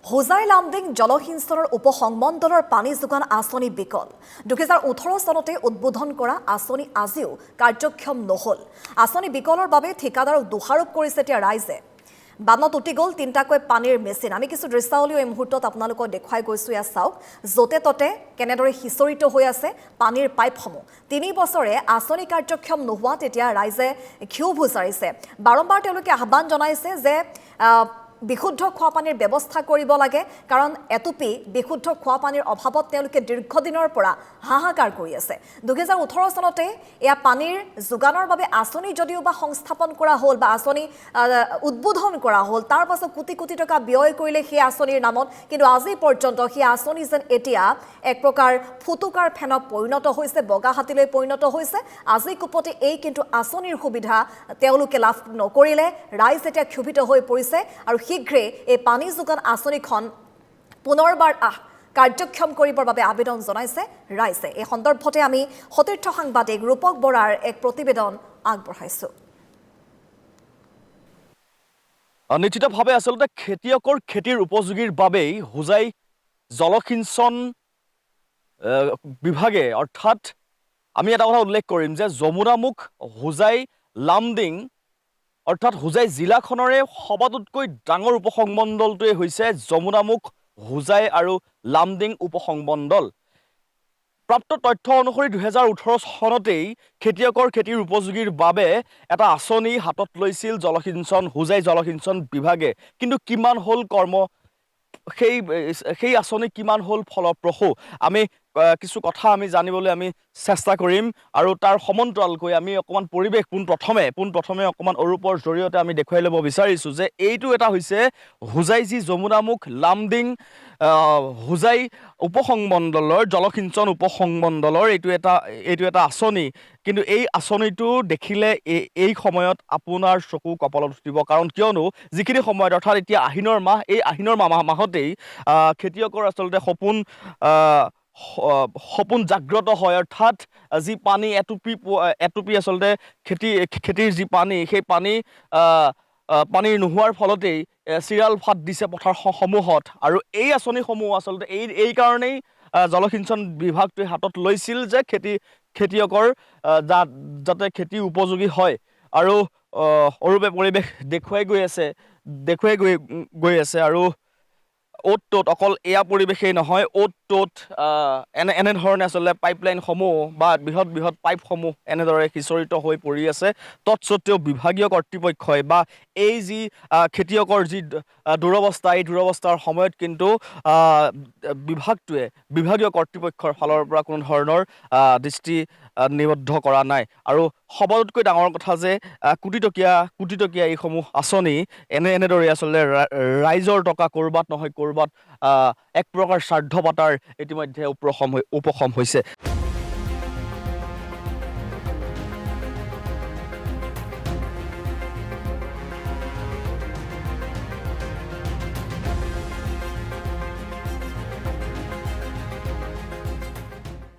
হোজাই লামডিং জলসিঞ্চনৰ উপসংমণ্ডলৰ পানী যোগান আঁচনি বিকল 2018 চনতে উদ্বোধন কৰা আঁচনি আজিও কাৰ্যক্ষম নহল আঁচনি বিকলৰ বাবে ঠিকাদাৰক দোষাৰোপ কৰিছে এতিয়া ৰাইজে বানত উটি গ'ল তিনটাকৈ পানীৰ মেচিন আমি কিছু দৃশ্যাৱলী এই মুহূৰ্তত আপোনালোকক দেখুৱাই গৈছো ইয়া চাওক যতে ততে কেনেদৰে হিচৰিত হৈ আছে পানীৰ পাইপসমূহ 3 বছৰে আঁচনি কাৰ্যক্ষম নোহোৱাত এতিয়া ৰাইজে ক্ষোভ উজাৰিছে বাৰম্বাৰ তেওঁলোকে আহ্বান জনাইছে যে বিশুদ্ধ খোৱা পানীৰ ব্যৱস্থা কৰিব লাগে কাৰণ এটুপি বিশুদ্ধ খোৱা পানীৰ অভাৱত তেওঁলোকে দীৰ্ঘদিনৰ পৰা হাহাকাৰ কৰি আছে 2018 চনতে এয়া পানীৰ যোগানৰ বাবে আঁচনি যদিও বা সংস্থাপন কৰা হ'ল বা আঁচনি উদ্বোধন কৰা হ'ল তাৰ পাছত কোটি কোটি টকা ব্যয় কৰিলে সেই আঁচনিৰ নামত কিন্তু আজি পৰ্যন্ত সেই আঁচনি যেন এতিয়া এক প্ৰকাৰ ফুটুকাৰ ফেনত পৰিণত হৈছে বগা হাতীলৈ পৰিণত হৈছে আজি কুপতি এই কিন্তু আঁচনিৰ সুবিধা তেওঁলোকে লাভ নকৰিলে ৰাইজ এতিয়া ক্ষোভিত হৈ পৰিছে আৰু শীঘ্ৰে এই পানী যোগান আঁচনিখন পুনৰবাৰ কাৰ্যক্ষম কৰিবৰ বাবে আবেদন জনাইছে ৰাইজে এই সন্দৰ্ভতে আমি সতীৰ্থ সাংবাদিক ৰূপক বৰাৰ এক প্ৰতিবেদন আগবঢ়াইছো নিশ্চিতভাৱে আসলতে খেতিয়কৰ খেতিৰ উপযোগীৰ বাবেই হোজাই জলসিঞ্চন বিভাগে অৰ্থাৎ আমি এটা কথা উল্লেখ কৰিম যে যমুনামুখ হোজাই লামডিং অৰ্থাৎ হোজাই জিলাখনৰে সবাতোতকৈ ডাঙৰ উপসংমণ্ডলটোৱে হৈছে যমুনামুখ হোজাই আৰু লামডিং উপসংমণ্ডল প্ৰাপ্ত তথ্য অনুসৰি 2018 চনতেই খেতিয়কৰ খেতিৰ উপযোগীৰ বাবে এটা আঁচনি হাতত লৈছিল জলসিঞ্চন হোজাই জলসিঞ্চন বিভাগে কিন্তু কিমান হ'ল কৰ্ম সেই আঁচনি কিমান হ'ল ফলপ্ৰসূ আমি কিছু কথা আমি জানিবলৈ আমি চেষ্টা কৰিম আৰু তাৰ সমান্তৰালকৈ আমি অকমান পৰিৱেশ পোনপ্ৰথমে অকমান অৰূপৰ জৰিয়তে আমি দেখুৱাই ল'ব বিচাৰিছোঁ যে এইটো এটা হৈছে হোজাই যি যমুনামুখ লামডিং হোজাই উপসংমণ্ডলৰ জলসিঞ্চন উপসংমণ্ডলৰ এইটো এটা আঁচনি কিন্তু এই আঁচনিটো দেখিলে এই সময়ত আপোনাৰ চকু কপালত উঠিব কাৰণ কিয়নো যিখিনি সময়ত অৰ্থাৎ এতিয়া আহিনৰ মাহ এই আহিনৰ মাহতেই খেতিয়কৰ আচলতে সপোন জাগ্ৰত হয় অৰ্থাৎ যি পানী এটুপি আচলতে খেতিৰ যি পানী সেই পানীৰ নোহোৱাৰ ফলতেই চিৰাল ফাট দিছে পথাৰসমূহত আৰু এই আঁচনিসমূহ আচলতে এই কাৰণেই জলসিঞ্চন বিভাগটোৱে হাতত লৈছিল যে খেতিয়কৰ যাতে খেতি উপযোগী হয় আৰু অৰূপে পৰিৱেশ দেখুৱাই গৈ আছে আৰু অ'ত ত'ত অকল এয়া পৰিৱেশেই নহয় অ'ত ত'ত এনেধৰণে আচলতে পাইপলাইনসমূহ বা বৃহৎ পাইপসমূহ এনেদৰে সিঁচৰিত হৈ পৰি আছে তৎসত্বেও বিভাগীয় কৰ্তৃপক্ষই বা এই যি খেতিয়কৰ যি দুৰৱস্থা এই দুৰৱস্থাৰ সময়ত কিন্তু বিভাগীয় কৰ্তৃপক্ষৰ ফালৰ পৰা কোনো ধৰণৰ দৃষ্টি নিবদ্ধ কৰা নাই আৰু সবাতোতকৈ ডাঙৰ কথা যে কোটি টকীয়া এইসমূহ আঁচনি এনেদৰে আচলতে ৰাইজৰ টকা ক'ৰবাত নহয় ক'ৰবাত এক প্ৰকাৰ স্বাৰ্থ পাতাৰ ইতিমধ্যে উপশম হৈছে